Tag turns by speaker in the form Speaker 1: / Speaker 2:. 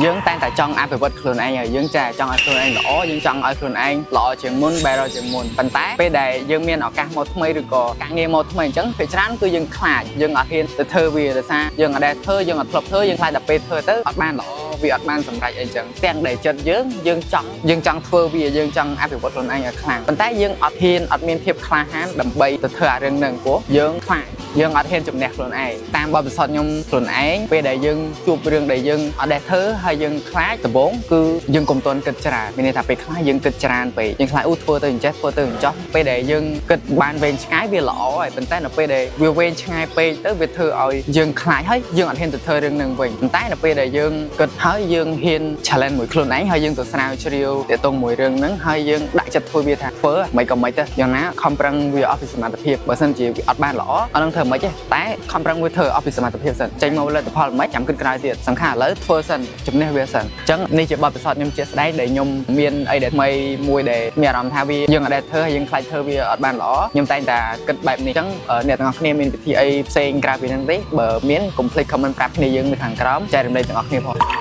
Speaker 1: យើងតែងតែចង់អភិវឌ្ឍខ្លួនឯងហើយយើងចាចង់ឲ្យខ្លួនឯងល្អយើងចង់ឲ្យខ្លួនឯងល្អជាងមុនបែរជាងមុនប៉ុន្តែពេលដែលយើងមានឱកាសមកថ្មីឬក៏ការងារមកថ្មីអញ្ចឹងពេលច្រើនគឺយើងខ្លាចយើងអត់ហ៊ានទៅធ្វើវាដោយសារយើងអត់ដែលធ្វើយើងអត់ធ្លាប់ធ្វើយើងខ្លាចតែពេលធ្វើទៅអត់បានល្អវាអត់បានសម្រេចអីចឹងទាំងដែលចិត្តយើងចង់ធ្វើវាយើងចង់អភិវឌ្ឍខ្លួនឯងឲ្យខ្លាំងប៉ុន្តែយើងអត់ហ៊ានអត់មានភាពក្លាហានដើម្បីទៅធ្វើអារឿងហ្នឹងព្រោះយើងខ្លាចយើងអត់ហ៊ានជំនះខ្លួនឯងតាមបទពិសោធន៍ខ្ញុំខ្លួនឯងពេលដែលយើងជួបរឿងដែលយើងអត់ដែលធ្វើហើយយើងខ្លាចដំបូងគឺយើងកុំតន់គិតច្រើនមានន័យថាពេលខ្លះយើងគិតច្រើនពេកយើងខ្លាចធ្វើទៅអញ្ចេះធ្វើទៅអញ្ចោះពេលដែលយើងគិតបានវែងឆ្ងាយវាល្អហើយប៉ុន្តែនៅពេលដែលវាវែងឆ្ងាយពេកទៅវាធ្វើឲ្យយើងខ្លាចហើយយើងអត់ហ៊ានទៅធ្វើរឿងហ្នឹងវិញប៉ុន្តែនៅពេលដែលយើងគិតហើយយើងហ៊ាន challenge មួយខ្លួនឯងហើយយើងទៅស្រាវជ្រាវទាក់ទងមួយរឿងហ្នឹងហើយយើងដាក់ចិត្តធ្វើវាថាធ្វើមិនក៏មិនទៅយ៉ាងណាខំប្រឹងវាអស់ពីសមត្ថភាពបើសិនជាវាអត់បានល្អអត់នឹងធ្វើមិនទេតែខំប្រឹងវាធ្វើអស់ពីសមត្ថភាពសិនចេញមកលទ្ធផលមិនចាំគិតក្រោយទៀតសំខាន់ឥឡូវធ្វើសិនជំនះវាសិនអញ្ចឹងនេះជាបទពិសោធន៍ខ្ញុំជាក់ស្ដែងដែលខ្ញុំមានអីដែលថ្មីមួយដែលមានអារម្មណ៍ថាវាយើងអត់ដែលធ្វើហើយយើងខ្លាចធ្វើវាអត់បានល្អខ្ញុំតែងតែគិតបែបនេះអញ្ចឹងអ្នកទាំងអស់គ្នាមានវិធីអីផ្សេងក្រៅពីហ្នឹងទេបើមានកុំភ្លេច comment ប្រាប់គ្នាយើងនៅខាងក្រោមចែករំលែកទាំងអស់គ្នាផង